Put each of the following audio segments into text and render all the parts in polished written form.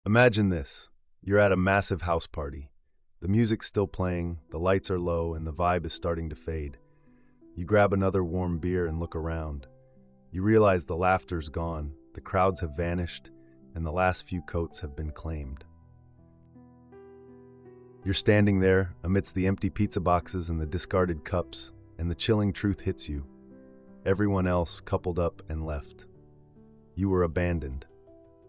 Imagine this. You're at a massive house party. The music's still playing, the lights are low, and the vibe is starting to fade. You grab another warm beer and look around. You realize the laughter's gone, the crowds have vanished, and the last few coats have been claimed. You're standing there amidst the empty pizza boxes and the discarded cups, and the chilling truth hits you. Everyone else coupled up and left. You were abandoned.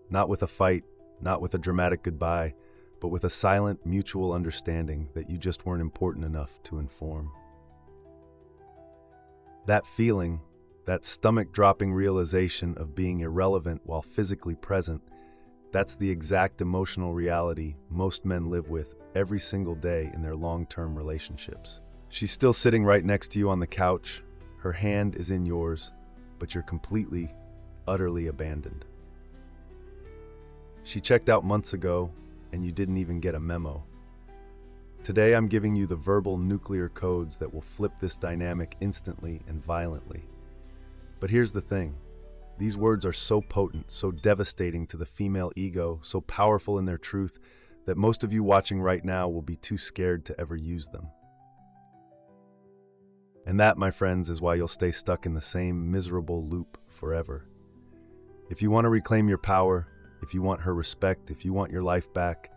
Not with a fight, not with a dramatic goodbye, but with a silent, mutual understanding that you just weren't important enough to inform. That feeling, that stomach-dropping realization of being irrelevant while physically present, that's the exact emotional reality most men live with every single day in their long-term relationships. She's still sitting right next to you on the couch. Her hand is in yours, but you're completely, utterly abandoned. She checked out months ago, and you didn't even get a memo. Today I'm giving you the verbal nuclear codes that will flip this dynamic instantly and violently. But here's the thing. These words are so potent, so devastating to the female ego, so powerful in their truth, that most of you watching right now will be too scared to ever use them. And that, my friends, is why you'll stay stuck in the same miserable loop forever. If you want to reclaim your power, if you want her respect, if you want your life back,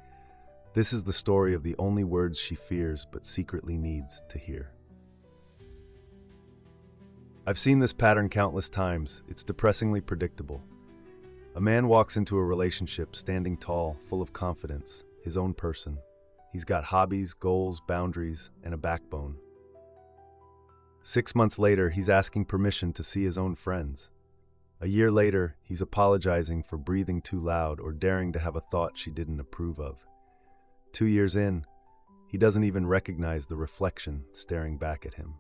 this is the story of the only words she fears but secretly needs to hear. I've seen this pattern countless times. It's depressingly predictable. A man walks into a relationship standing tall, full of confidence, his own person. He's got hobbies, goals, boundaries, and a backbone. 6 months later, he's asking permission to see his own friends. A year later, he's apologizing for breathing too loud or daring to have a thought she didn't approve of. 2 years in, he doesn't even recognize the reflection staring back at him.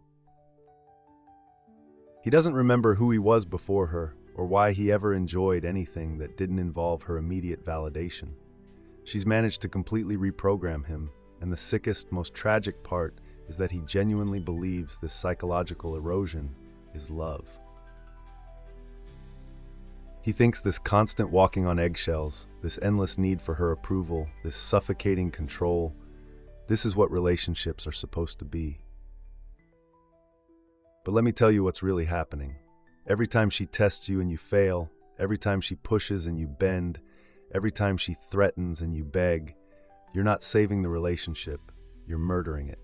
He doesn't remember who he was before her or why he ever enjoyed anything that didn't involve her immediate validation. She's managed to completely reprogram him, and the sickest, most tragic part is that he genuinely believes this psychological erosion is love. He thinks this constant walking on eggshells, this endless need for her approval, this suffocating control, this is what relationships are supposed to be. But let me tell you what's really happening. Every time she tests you and you fail, every time she pushes and you bend, every time she threatens and you beg, you're not saving the relationship, you're murdering it.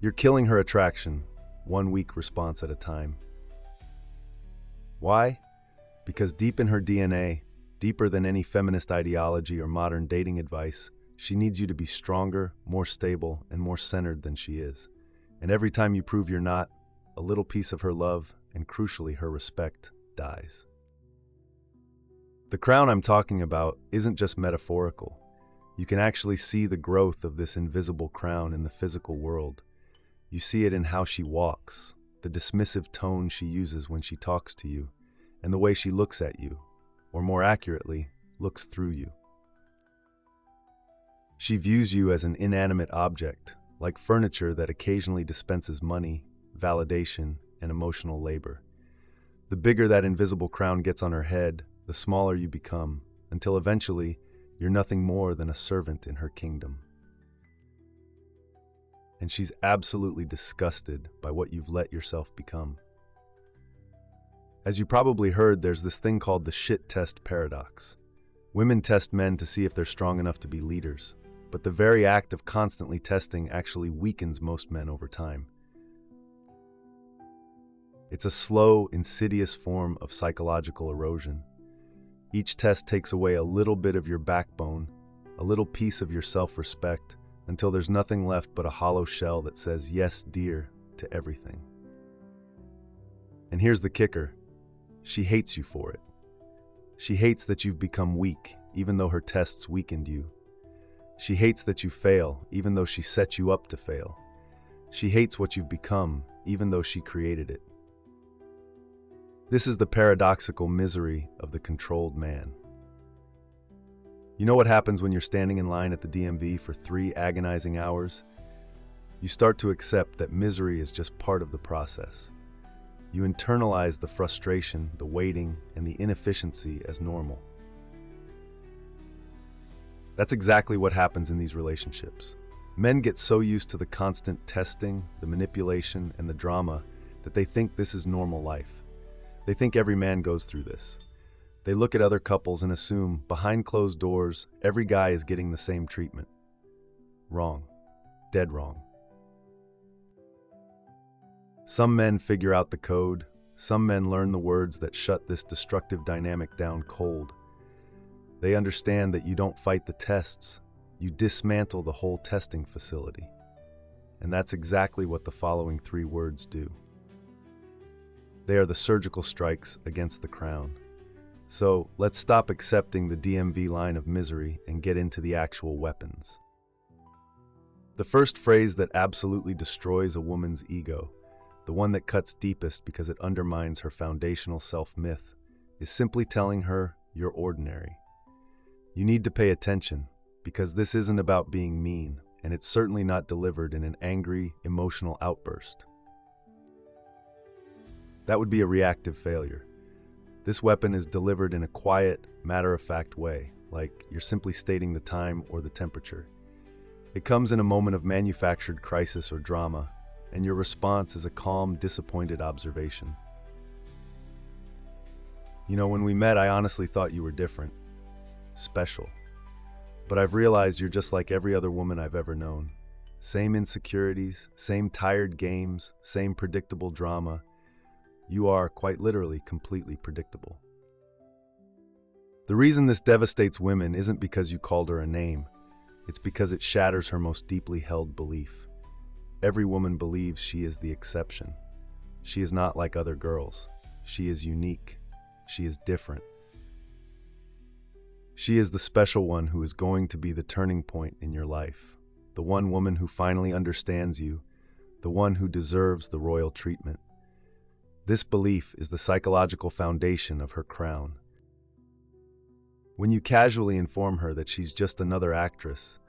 You're killing her attraction, one weak response at a time. Why? Because deep in her DNA, deeper than any feminist ideology or modern dating advice, she needs you to be stronger, more stable, and more centered than she is. And every time you prove you're not, a little piece of her love, and crucially her respect, dies. The crown I'm talking about isn't just metaphorical. You can actually see the growth of this invisible crown in the physical world. You see it in how she walks, the dismissive tone she uses when she talks to you, and the way she looks at you, or more accurately, looks through you. She views you as an inanimate object, like furniture that occasionally dispenses money, validation, and emotional labor. The bigger that invisible crown gets on her head, the smaller you become, until eventually you're nothing more than a servant in her kingdom. And she's absolutely disgusted by what you've let yourself become. As you probably heard, there's this thing called the shit test paradox. Women test men to see if they're strong enough to be leaders, but the very act of constantly testing actually weakens most men over time. It's a slow, insidious form of psychological erosion. Each test takes away a little bit of your backbone, a little piece of your self-respect, until there's nothing left but a hollow shell that says yes, dear, to everything. And here's the kicker. She hates you for it. She hates that you've become weak, even though her tests weakened you. She hates that you fail, even though she set you up to fail. She hates what you've become, even though she created it. This is the paradoxical misery of the controlled man. You know what happens when you're standing in line at the DMV for 3 agonizing hours? You start to accept that misery is just part of the process. You internalize the frustration, the waiting, and the inefficiency as normal. That's exactly what happens in these relationships. Men get so used to the constant testing, the manipulation, and the drama that they think this is normal life. They think every man goes through this. They look at other couples and assume, behind closed doors, every guy is getting the same treatment. Wrong. Dead wrong. Some men figure out the code. Some men learn the words that shut this destructive dynamic down cold. They understand that you don't fight the tests, you dismantle the whole testing facility. And that's exactly what the following 3 words do. They are the surgical strikes against the crown. So let's stop accepting the DMV line of misery and get into the actual weapons. The first phrase that absolutely destroys a woman's ego, the one that cuts deepest because it undermines her foundational self-myth, is simply telling her you're ordinary. You need to pay attention, because this isn't about being mean, and it's certainly not delivered in an angry, emotional outburst. That would be a reactive failure. This weapon is delivered in a quiet, matter-of-fact way, like you're simply stating the time or the temperature. It comes in a moment of manufactured crisis or drama, and your response is a calm, disappointed observation. You know, when we met, I honestly thought you were different. Special. But I've realized you're just like every other woman I've ever known. Same insecurities, same tired games, same predictable drama. You are, quite literally, completely predictable. The reason this devastates women isn't because you called her a name. It's because it shatters her most deeply held belief. Every woman believes she is the exception. She is not like other girls. She is unique. She is different. She is the special one who is going to be the turning point in your life, the one woman who finally understands you, the one who deserves the royal treatment. This belief is the psychological foundation of her crown. When you casually inform her that she's just another actress,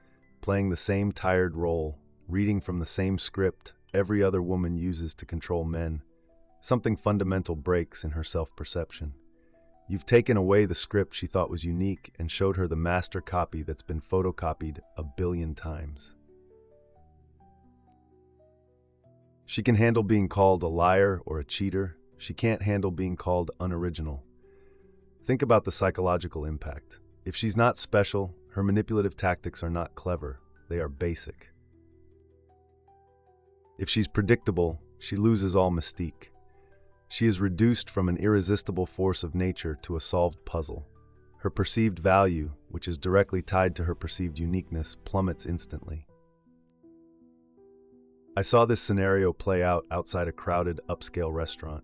playing the same tired role, reading from the same script every other woman uses to control men, something fundamental breaks in her self-perception. You've taken away the script she thought was unique and showed her the master copy that's been photocopied 1 billion times. She can handle being called a liar or a cheater. She can't handle being called unoriginal. Think about the psychological impact. If she's not special, her manipulative tactics are not clever. They are basic. If she's predictable, she loses all mystique. She is reduced from an irresistible force of nature to a solved puzzle. Her perceived value, which is directly tied to her perceived uniqueness, plummets instantly. I saw this scenario play out outside a crowded, upscale restaurant.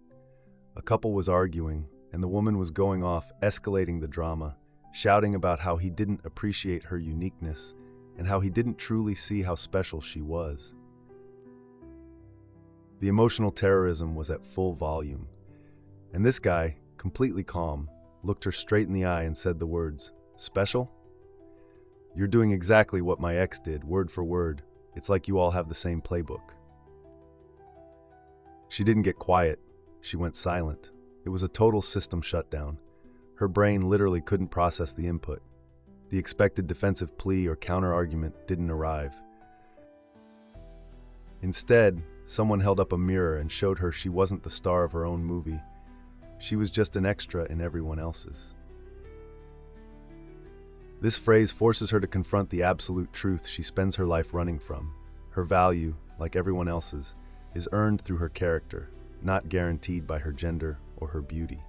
A couple was arguing, and the woman was going off, escalating the drama, shouting about how he didn't appreciate her uniqueness and how he didn't truly see how special she was. The emotional terrorism was at full volume, and this guy, completely calm, looked her straight in the eye and said the words, "Special? You're doing exactly what my ex did, word for word. It's like you all have the same playbook." She didn't get quiet. She went silent. It was a total system shutdown. Her brain literally couldn't process the input. The expected defensive plea or counter-argument didn't arrive. Instead, someone held up a mirror and showed her she wasn't the star of her own movie. She was just an extra in everyone else's. This phrase forces her to confront the absolute truth she spends her life running from. Her value, like everyone else's, is earned through her character, not guaranteed by her gender or her beauty.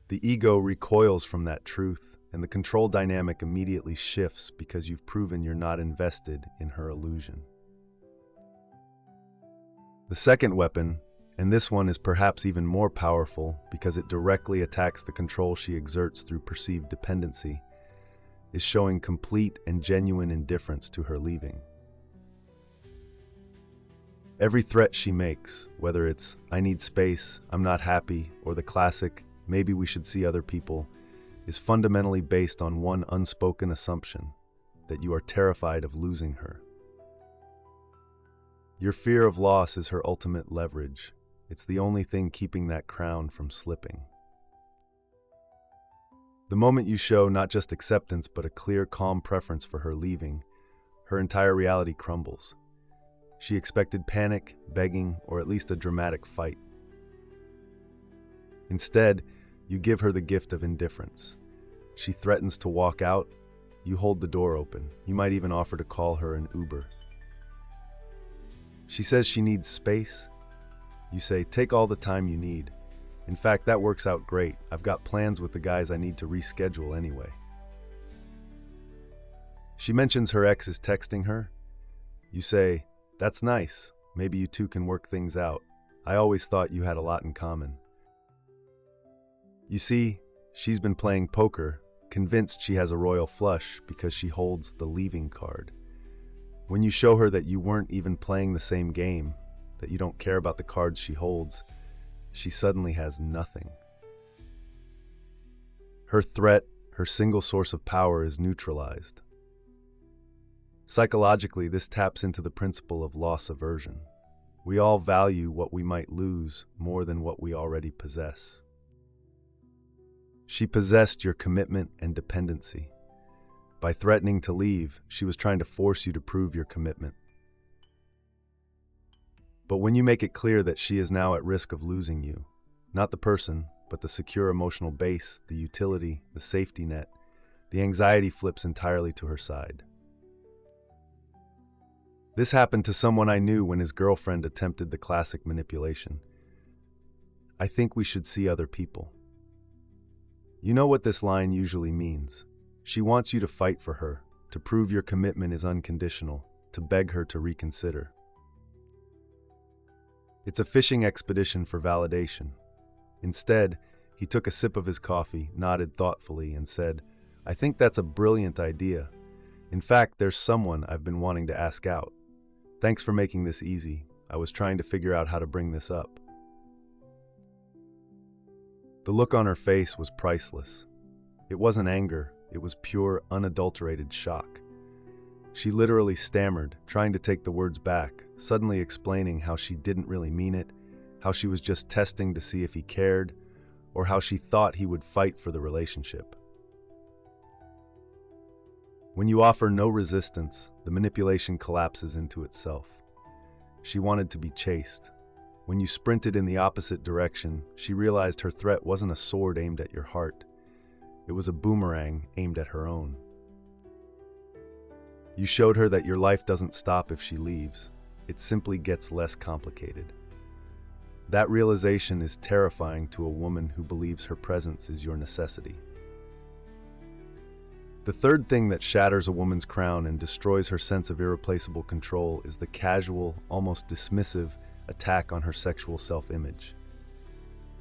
The ego recoils from that truth, and the control dynamic immediately shifts because you've proven you're not invested in her illusion. The second weapon, and this one is perhaps even more powerful because it directly attacks the control she exerts through perceived dependency, is showing complete and genuine indifference to her leaving. Every threat she makes, whether it's "I need space," "I'm not happy," or the classic "maybe we should see other people," is fundamentally based on one unspoken assumption, that you are terrified of losing her. Your fear of loss is her ultimate leverage. It's the only thing keeping that crown from slipping. The moment you show not just acceptance but a clear, calm preference for her leaving, her entire reality crumbles. She expected panic, begging, or at least a dramatic fight. Instead, you give her the gift of indifference. She threatens to walk out, you hold the door open. You might even offer to call her an Uber. She says she needs space. You say, take all the time you need. In fact, that works out great. I've got plans with the guys I need to reschedule anyway. She mentions her ex is texting her. You say, that's nice. Maybe you two can work things out. I always thought you had a lot in common. You see, she's been playing poker, convinced she has a royal flush because she holds the leaving card. When you show her that you weren't even playing the same game, that you don't care about the cards she holds, she suddenly has nothing. Her threat, her single source of power, is neutralized. Psychologically, this taps into the principle of loss aversion. We all value what we might lose more than what we already possess. She possessed your commitment and dependency. By threatening to leave, she was trying to force you to prove your commitment. But when you make it clear that she is now at risk of losing you, not the person, but the secure emotional base, the utility, the safety net, the anxiety flips entirely to her side. This happened to someone I knew when his girlfriend attempted the classic manipulation. I think we should see other people. You know what this line usually means. She wants you to fight for her, to prove your commitment is unconditional, to beg her to reconsider. It's a fishing expedition for validation. Instead, he took a sip of his coffee, nodded thoughtfully, and said, I think that's a brilliant idea. In fact, there's someone I've been wanting to ask out. Thanks for making this easy. I was trying to figure out how to bring this up. The look on her face was priceless. It wasn't anger, it was pure, unadulterated shock. She literally stammered, trying to take the words back, suddenly explaining how she didn't really mean it, how she was just testing to see if he cared, or how she thought he would fight for the relationship. When you offer no resistance, the manipulation collapses into itself. She wanted to be chased. When you sprinted in the opposite direction, she realized her threat wasn't a sword aimed at your heart. It was a boomerang aimed at her own. You showed her that your life doesn't stop if she leaves. It simply gets less complicated. That realization is terrifying to a woman who believes her presence is your necessity. The third thing that shatters a woman's crown and destroys her sense of irreplaceable control is the casual, almost dismissive attack on her sexual self-image.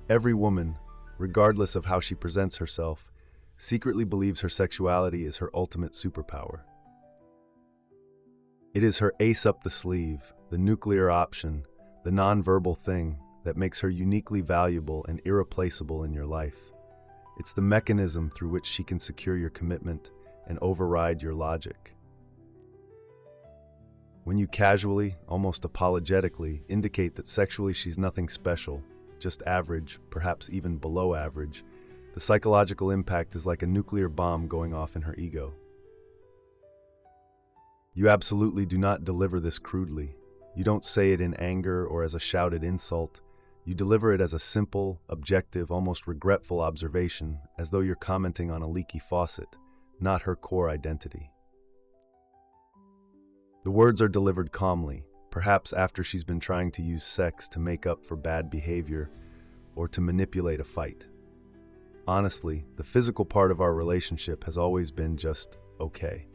Every woman, regardless of how she presents herself, secretly believes her sexuality is her ultimate superpower. It is her ace up the sleeve, the nuclear option, the non-verbal thing that makes her uniquely valuable and irreplaceable in your life. It's the mechanism through which she can secure your commitment and override your logic. When you casually, almost apologetically, indicate that sexually she's nothing special, just average, perhaps even below average, the psychological impact is like a nuclear bomb going off in her ego. You absolutely do not deliver this crudely. You don't say it in anger or as a shouted insult. You deliver it as a simple, objective, almost regretful observation, as though you're commenting on a leaky faucet, not her core identity. The words are delivered calmly, perhaps after she's been trying to use sex to make up for bad behavior or to manipulate a fight. Honestly, the physical part of our relationship has always been just okay.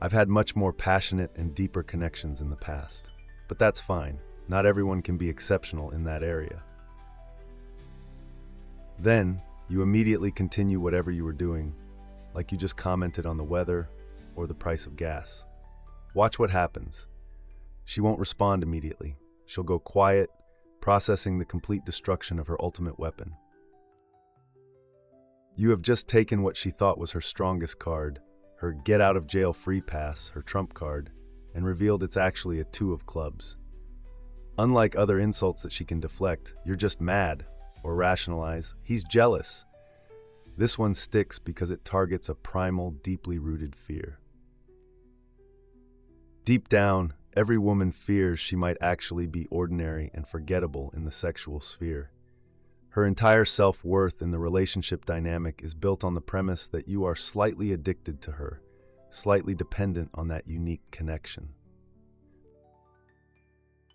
I've had much more passionate and deeper connections in the past, but that's fine. Not everyone can be exceptional in that area. Then, you immediately continue whatever you were doing, like you just commented on the weather or the price of gas. Watch what happens. She won't respond immediately. She'll go quiet, processing the complete destruction of her ultimate weapon. You have just taken what she thought was her strongest card, her get-out-of-jail-free pass, her trump card, and revealed it's actually a 2 of clubs. Unlike other insults that she can deflect, you're just mad, or rationalize, he's jealous. This one sticks because it targets a primal, deeply rooted fear. Deep down, every woman fears she might actually be ordinary and forgettable in the sexual sphere. Her entire self-worth in the relationship dynamic is built on the premise that you are slightly addicted to her, slightly dependent on that unique connection.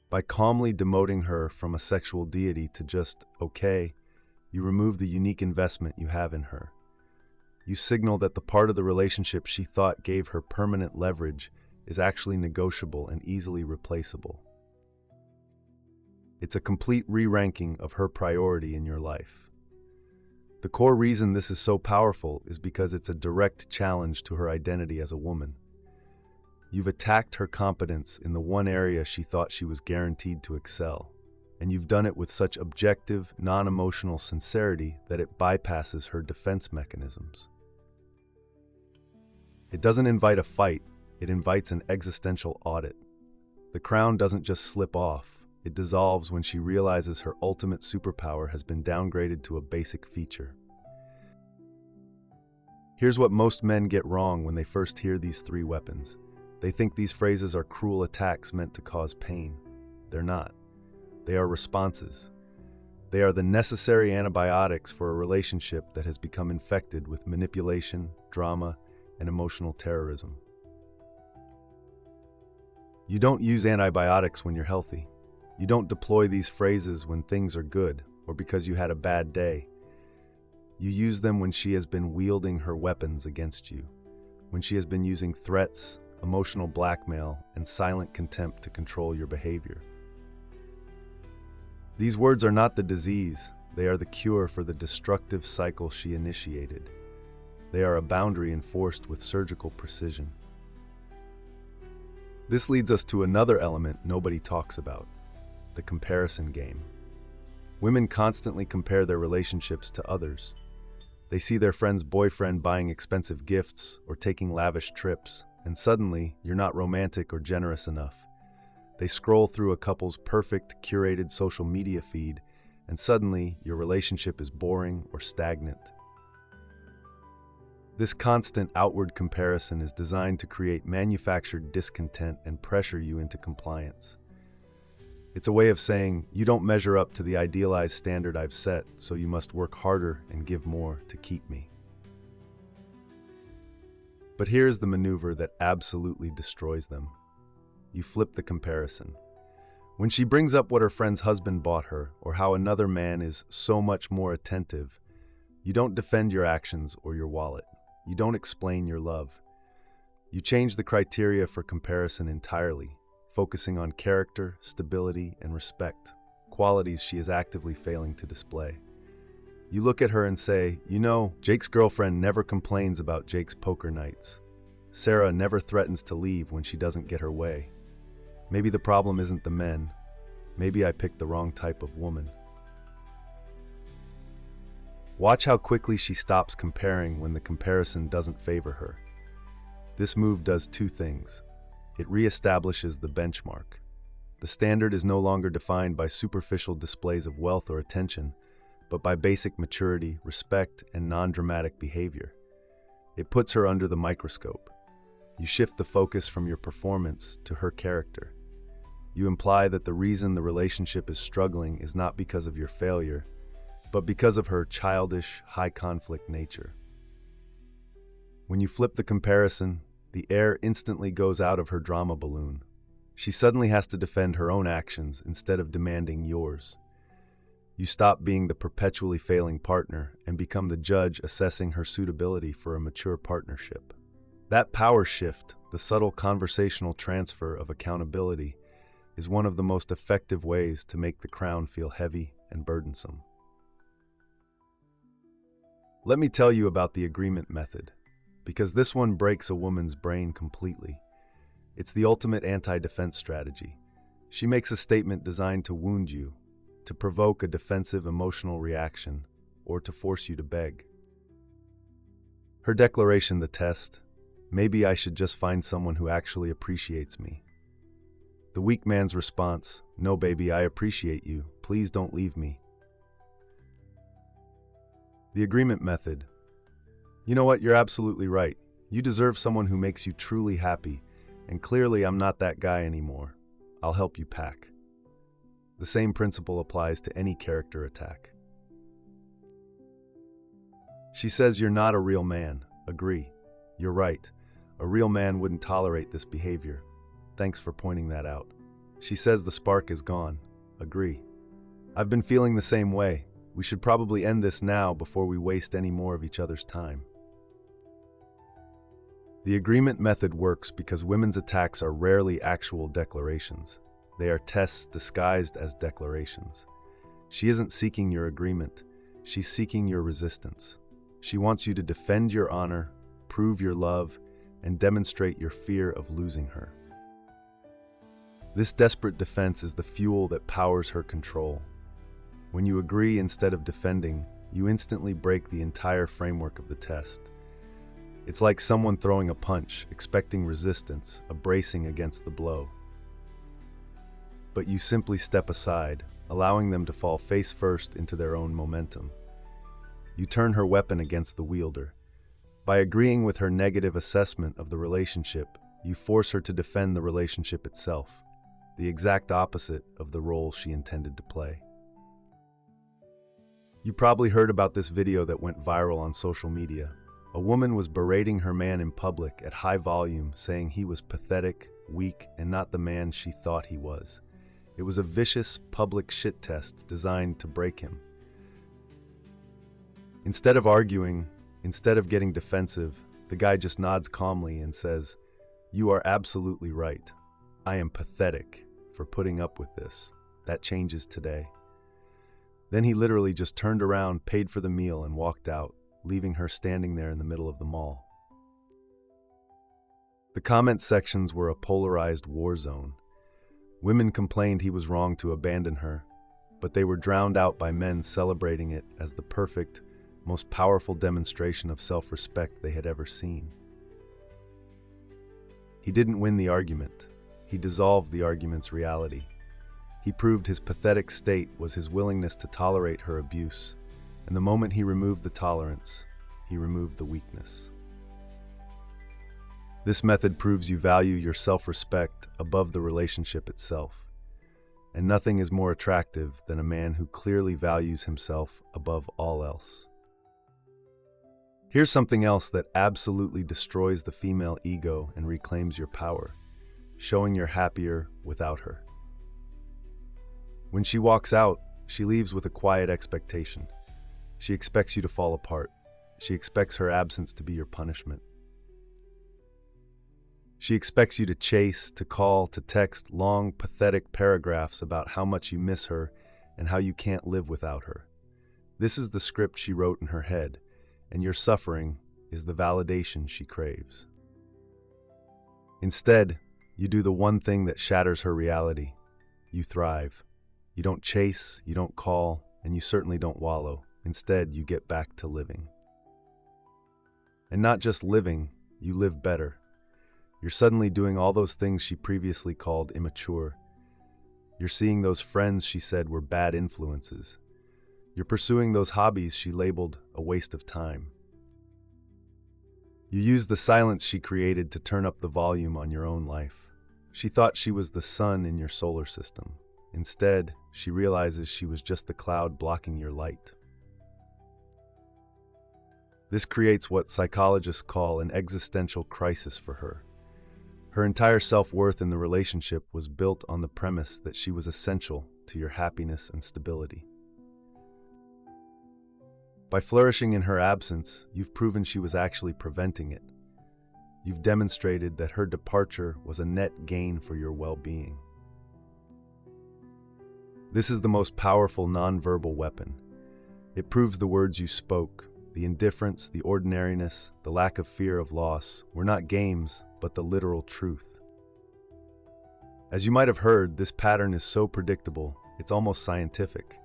By calmly demoting her from a sexual deity to just okay, you remove the unique investment you have in her. You signal that the part of the relationship she thought gave her permanent leverage is actually negotiable and easily replaceable. It's a complete re-ranking of her priority in your life. The core reason this is so powerful is because it's a direct challenge to her identity as a woman. You've attacked her competence in the one area she thought she was guaranteed to excel, and you've done it with such objective, non-emotional sincerity that it bypasses her defense mechanisms. It doesn't invite a fight, it invites an existential audit. The crown doesn't just slip off, it dissolves when she realizes her ultimate superpower has been downgraded to a basic feature. Here's what most men get wrong when they first hear these three weapons. They think these phrases are cruel attacks meant to cause pain. They're not. They are responses. They are the necessary antibiotics for a relationship that has become infected with manipulation, drama, and emotional terrorism. You don't use antibiotics when you're healthy. You don't deploy these phrases when things are good or because you had a bad day. You use them when she has been wielding her weapons against you, when she has been using threats, emotional blackmail, and silent contempt to control your behavior. These words are not the disease, they are the cure for the destructive cycle she initiated. They are a boundary enforced with surgical precision. This leads us to another element nobody talks about, the comparison game. Women constantly compare their relationships to others. They see their friend's boyfriend buying expensive gifts or taking lavish trips, and suddenly you're not romantic or generous enough. They scroll through a couple's perfect, curated social media feed, and suddenly your relationship is boring or stagnant. This constant outward comparison is designed to create manufactured discontent and pressure you into compliance. It's a way of saying, you don't measure up to the idealized standard I've set, so you must work harder and give more to keep me. But here's the maneuver that absolutely destroys them. You flip the comparison. When she brings up what her friend's husband bought her, or how another man is so much more attentive, you don't defend your actions or your wallet. You don't explain your love. You change the criteria for comparison entirely, focusing on character, stability, and respect, qualities she is actively failing to display. You look at her and say, you know, Jake's girlfriend never complains about Jake's poker nights. Sarah never threatens to leave when she doesn't get her way. Maybe the problem isn't the men. Maybe I picked the wrong type of woman. Watch how quickly she stops comparing when the comparison doesn't favor her. This move does two things. It reestablishes the benchmark. The standard is no longer defined by superficial displays of wealth or attention, but by basic maturity, respect, and non-dramatic behavior. It puts her under the microscope. You shift the focus from your performance to her character. You imply that the reason the relationship is struggling is not because of your failure, but because of her childish, high-conflict nature. When you flip the comparison, the air instantly goes out of her drama balloon. She suddenly has to defend her own actions instead of demanding yours. You stop being the perpetually failing partner and become the judge assessing her suitability for a mature partnership. That power shift, the subtle conversational transfer of accountability, is one of the most effective ways to make the crown feel heavy and burdensome. Let me tell you about the agreement method, because this one breaks a woman's brain completely. It's the ultimate anti-defense strategy. She makes a statement designed to wound you, to provoke a defensive emotional reaction, or to force you to beg. Her declaration, the test, maybe I should just find someone who actually appreciates me. The weak man's response, no baby, I appreciate you, please don't leave me. The agreement method, You know what? You're absolutely right. You deserve someone who makes you truly happy, and clearly I'm not that guy anymore. I'll help you pack. The same principle applies to any character attack. She says you're not a real man. Agree. You're right. A real man wouldn't tolerate this behavior. Thanks for pointing that out. She says the spark is gone. Agree. I've been feeling the same way. We should probably end this now before we waste any more of each other's time. The agreement method works because women's attacks are rarely actual declarations. They are tests disguised as declarations. She isn't seeking your agreement. She's seeking your resistance. She wants you to defend your honor, prove your love, and demonstrate your fear of losing her. This desperate defense is the fuel that powers her control. When you agree instead of defending, you instantly break the entire framework of the test. It's like someone throwing a punch, expecting resistance, a bracing against the blow. But you simply step aside, allowing them to fall face first into their own momentum. You turn her weapon against the wielder. By agreeing with her negative assessment of the relationship, you force her to defend the relationship itself, the exact opposite of the role she intended to play. You probably heard about this video that went viral on social media. A woman was berating her man in public at high volume, saying he was pathetic, weak, and not the man she thought he was. It was a vicious public shit test designed to break him. Instead of arguing, instead of getting defensive, the guy just nods calmly and says, "You are absolutely right. I am pathetic for putting up with this. That changes today." Then he literally just turned around, paid for the meal, and walked out, leaving her standing there in the middle of the mall. The comment sections were a polarized war zone. Women complained he was wrong to abandon her, but they were drowned out by men celebrating it as the perfect, most powerful demonstration of self-respect they had ever seen. He didn't win the argument. He dissolved the argument's reality. He proved his pathetic state was his willingness to tolerate her abuse, and the moment he removed the tolerance, he removed the weakness. This method proves you value your self-respect above the relationship itself, and nothing is more attractive than a man who clearly values himself above all else. Here's something else that absolutely destroys the female ego and reclaims your power: showing you're happier without her. When she walks out, she leaves with a quiet expectation. She expects you to fall apart. She expects her absence to be your punishment. She expects you to chase, to call, to text long, pathetic paragraphs about how much you miss her and how you can't live without her. This is the script she wrote in her head, and your suffering is the validation she craves. Instead, you do the one thing that shatters her reality. You thrive. You don't chase, you don't call, and you certainly don't wallow. Instead, you get back to living. And not just living, you live better. You're suddenly doing all those things she previously called immature. You're seeing those friends she said were bad influences. You're pursuing those hobbies she labeled a waste of time. You use the silence she created to turn up the volume on your own life. She thought she was the sun in your solar system. Instead, she realizes she was just the cloud blocking your light. This creates what psychologists call an existential crisis for her. Her entire self-worth in the relationship was built on the premise that she was essential to your happiness and stability. By flourishing in her absence, you've proven she was actually preventing it. You've demonstrated that her departure was a net gain for your well-being. This is the most powerful nonverbal weapon. It proves the words you spoke, the indifference, the ordinariness, the lack of fear of loss, were not games, but the literal truth. As you might have heard, this pattern is so predictable, it's almost scientific.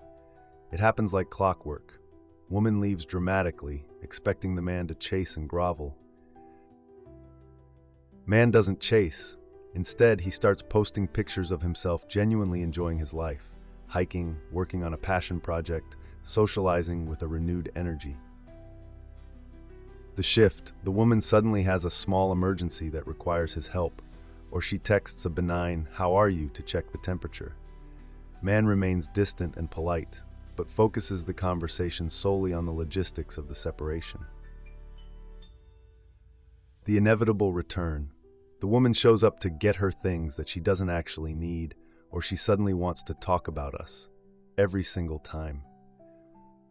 It happens like clockwork. Woman leaves dramatically, expecting the man to chase and grovel. Man doesn't chase. Instead, he starts posting pictures of himself genuinely enjoying his life, hiking, working on a passion project, socializing with a renewed energy. The shift, the woman suddenly has a small emergency that requires his help, or she texts a benign, "How are you?" to check the temperature. Man remains distant and polite, but focuses the conversation solely on the logistics of the separation. The inevitable return. The woman shows up to get her things that she doesn't actually need, or she suddenly wants to talk about us, every single time.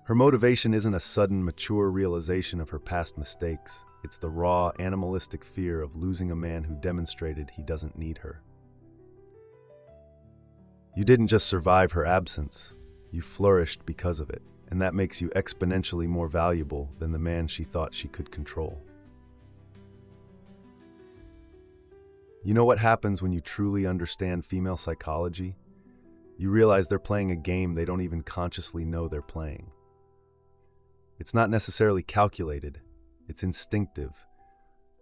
Her motivation isn't a sudden, mature realization of her past mistakes. It's the raw, animalistic fear of losing a man who demonstrated he doesn't need her. You didn't just survive her absence, you flourished because of it, and that makes you exponentially more valuable than the man she thought she could control. You know what happens when you truly understand female psychology? You realize they're playing a game they don't even consciously know they're playing. It's not necessarily calculated, it's instinctive,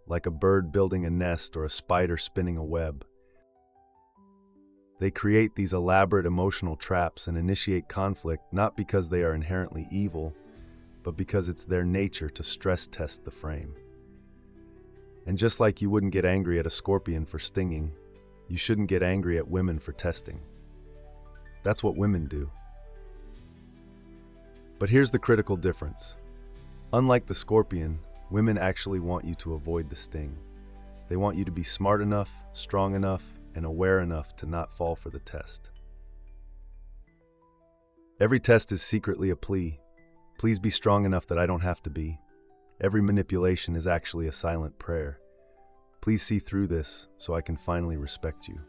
like a bird building a nest or a spider spinning a web. They create these elaborate emotional traps and initiate conflict not because they are inherently evil, but because it's their nature to stress test the frame. And just like you wouldn't get angry at a scorpion for stinging, you shouldn't get angry at women for testing. That's what women do. But here's the critical difference. Unlike the scorpion, women actually want you to avoid the sting. They want you to be smart enough, strong enough, and aware enough to not fall for the test. Every test is secretly a plea. Please be strong enough that I don't have to be. Every manipulation is actually a silent prayer. Please see through this so I can finally respect you.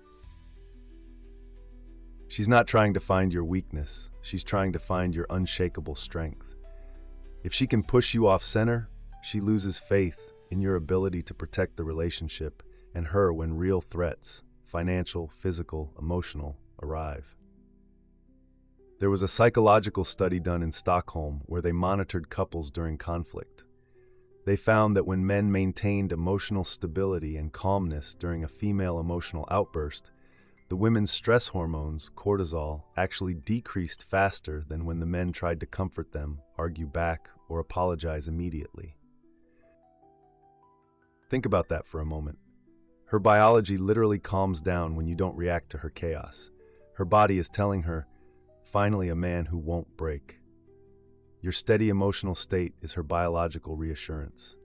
She's not trying to find your weakness. She's trying to find your unshakable strength. If she can push you off center, she loses faith in your ability to protect the relationship and her when real threats, financial, physical, emotional, arrive. There was a psychological study done in Stockholm where they monitored couples during conflict. They found that when men maintained emotional stability and calmness during a female emotional outburst, the women's stress hormones, cortisol, actually decreased faster than when the men tried to comfort them, argue back, or apologize immediately. Think about that for a moment. Her biology literally calms down when you don't react to her chaos. Her body is telling her, finally a man who won't break. Your steady emotional state is her biological reassurance.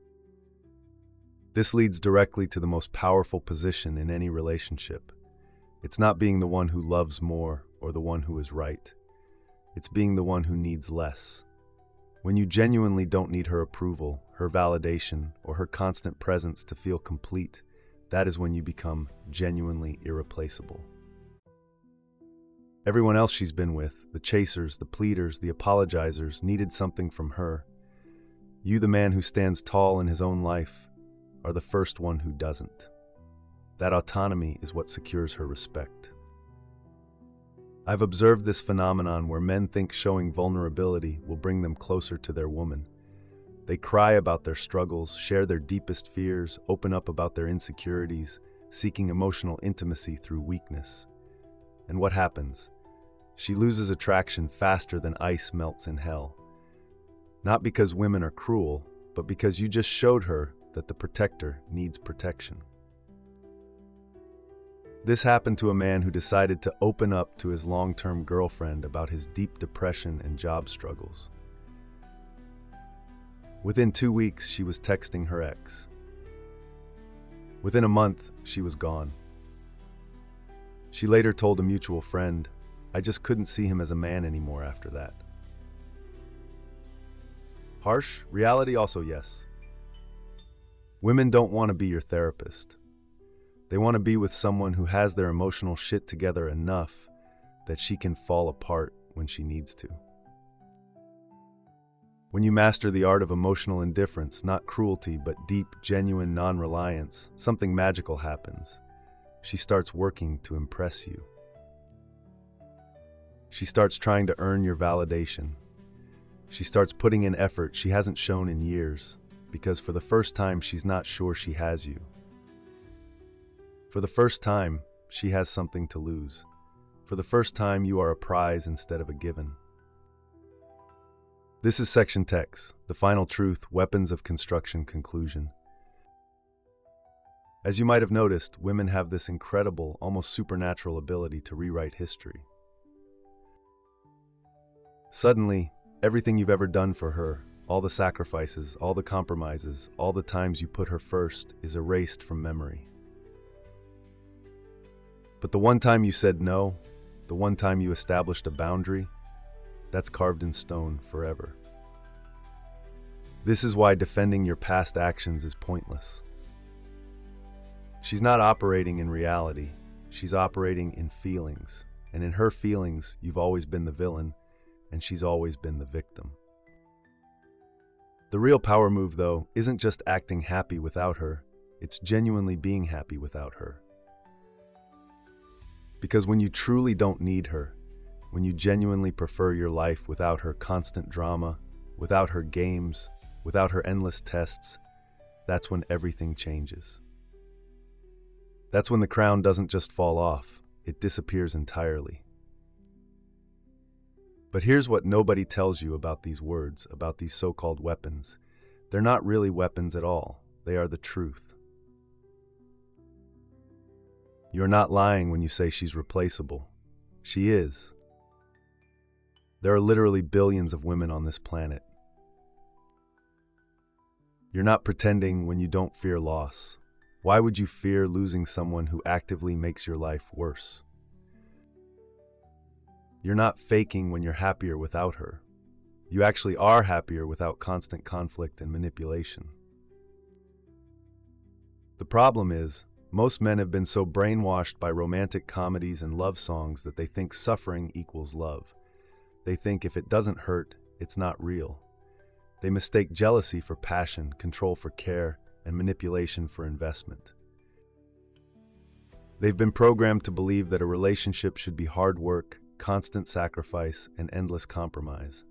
This leads directly to the most powerful position in any relationship. It's not being the one who loves more or the one who is right. It's being the one who needs less. When you genuinely don't need her approval, her validation, or her constant presence to feel complete, that is when you become genuinely irreplaceable. Everyone else she's been with, the chasers, the pleaders, the apologizers, needed something from her. You, the man who stands tall in his own life, are the first one who doesn't. That autonomy is what secures her respect. I've observed this phenomenon where men think showing vulnerability will bring them closer to their woman. They cry about their struggles, share their deepest fears, open up about their insecurities, seeking emotional intimacy through weakness. And what happens? She loses attraction faster than ice melts in hell. Not because women are cruel, but because you just showed her that the protector needs protection. This happened to a man who decided to open up to his long-term girlfriend about his deep depression and job struggles. Within 2 weeks, she was texting her ex. Within a month, she was gone. She later told a mutual friend, "I just couldn't see him as a man anymore after that." Harsh? Reality also yes. Women don't want to be your therapist. They want to be with someone who has their emotional shit together enough that she can fall apart when she needs to. When you master the art of emotional indifference, not cruelty, but deep, genuine non-reliance, something magical happens. She starts working to impress you. She starts trying to earn your validation. She starts putting in effort she hasn't shown in years, because for the first time she's not sure she has you. For the first time, she has something to lose. For the first time, you are a prize instead of a given. This is section text, the final truth, weapons of construction conclusion. As you might have noticed, women have this incredible, almost supernatural ability to rewrite history. Suddenly, everything you've ever done for her, all the sacrifices, all the compromises, all the times you put her first, is erased from memory. But the one time you said no, the one time you established a boundary, that's carved in stone forever. This is why defending your past actions is pointless. She's not operating in reality, she's operating in feelings, and in her feelings, you've always been the villain, and she's always been the victim. The real power move, though, isn't just acting happy without her, it's genuinely being happy without her. Because when you truly don't need her, when you genuinely prefer your life without her constant drama, without her games, without her endless tests, that's when everything changes. That's when the crown doesn't just fall off, it disappears entirely. But here's what nobody tells you about these words, about these so-called weapons. They're not really weapons at all. They are the truth. You're not lying when you say she's replaceable. She is. There are literally billions of women on this planet. You're not pretending when you don't fear loss. Why would you fear losing someone who actively makes your life worse? You're not faking when you're happier without her. You actually are happier without constant conflict and manipulation. The problem is, most men have been so brainwashed by romantic comedies and love songs that they think suffering equals love. They think if it doesn't hurt, it's not real. They mistake jealousy for passion, control for care, and manipulation for investment. They've been programmed to believe that a relationship should be hard work, constant sacrifice, and endless compromise.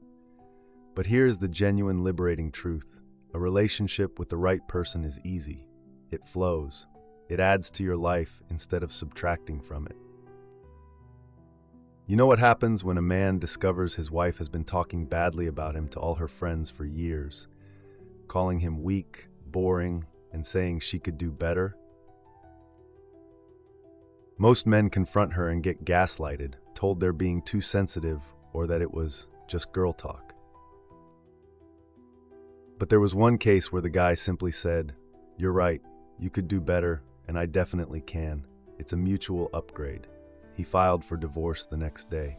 But here's the genuine liberating truth. A relationship with the right person is easy. It flows. It adds to your life instead of subtracting from it. You know what happens when a man discovers his wife has been talking badly about him to all her friends for years, calling him weak, boring, and saying she could do better? Most men confront her and get gaslighted, told they're being too sensitive or that it was just girl talk. But there was one case where the guy simply said, "You're right, you could do better, and I definitely can. It's a mutual upgrade." He filed for divorce the next day.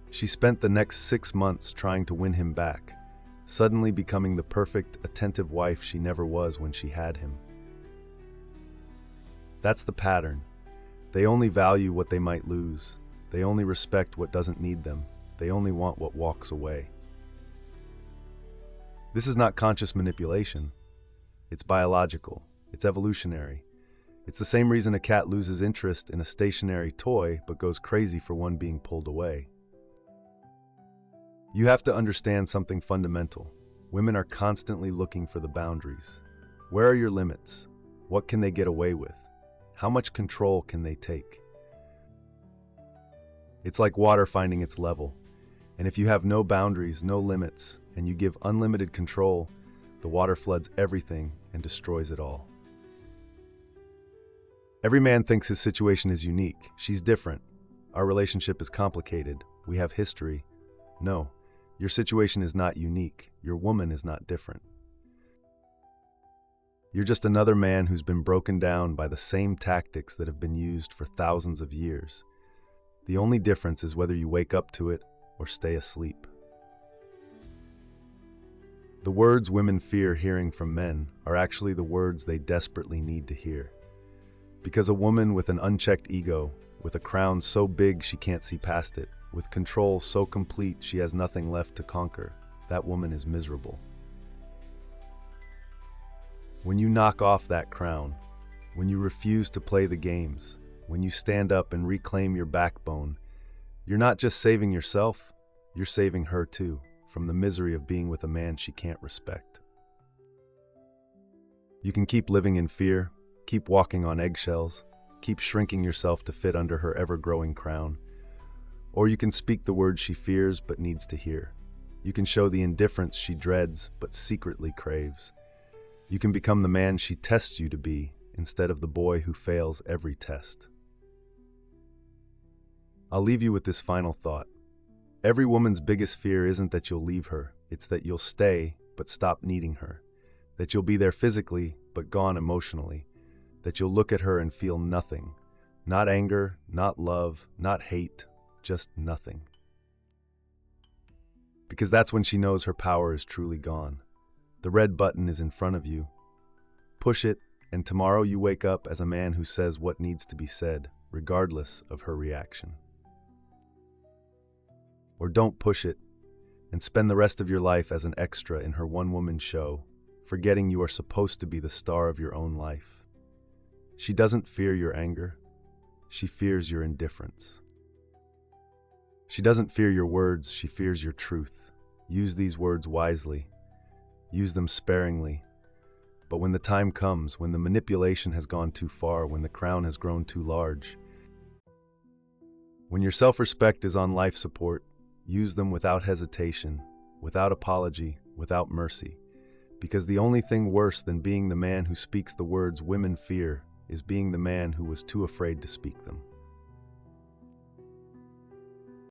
She spent the next 6 months trying to win him back, suddenly becoming the perfect, attentive wife she never was when she had him. That's the pattern. They only value what they might lose. They only respect what doesn't need them. They only want what walks away. This is not conscious manipulation. It's biological. It's evolutionary. It's the same reason a cat loses interest in a stationary toy but goes crazy for one being pulled away. You have to understand something fundamental. Women are constantly looking for the boundaries. Where are your limits? What can they get away with? How much control can they take? It's like water finding its level. And if you have no boundaries, no limits, and you give unlimited control, the water floods everything and destroys it all. Every man thinks his situation is unique. She's different. Our relationship is complicated. We have history. No, your situation is not unique. Your woman is not different. You're just another man who's been broken down by the same tactics that have been used for thousands of years. The only difference is whether you wake up to it or stay asleep. The words women fear hearing from men are actually the words they desperately need to hear. Because a woman with an unchecked ego, with a crown so big she can't see past it, with control so complete she has nothing left to conquer, that woman is miserable. When you knock off that crown, when you refuse to play the games, when you stand up and reclaim your backbone, you're not just saving yourself, you're saving her too, from the misery of being with a man she can't respect. You can keep living in fear, keep walking on eggshells, keep shrinking yourself to fit under her ever-growing crown, or you can speak the words she fears but needs to hear. You can show the indifference she dreads but secretly craves. You can become the man she tests you to be instead of the boy who fails every test. I'll leave you with this final thought. Every woman's biggest fear isn't that you'll leave her, it's that you'll stay but stop needing her. That you'll be there physically but gone emotionally. That you'll look at her and feel nothing. Not anger, not love, not hate, just nothing. Because that's when she knows her power is truly gone. The red button is in front of you. Push it, and tomorrow you wake up as a man who says what needs to be said, regardless of her reaction. Or don't push it, and spend the rest of your life as an extra in her one-woman show, forgetting you are supposed to be the star of your own life. She doesn't fear your anger. She fears your indifference. She doesn't fear your words, she fears your truth. Use these words wisely. Use them sparingly. But when the time comes, when the manipulation has gone too far, when the crown has grown too large, when your self-respect is on life support, use them without hesitation, without apology, without mercy. Because the only thing worse than being the man who speaks the words women fear is being the man who was too afraid to speak them.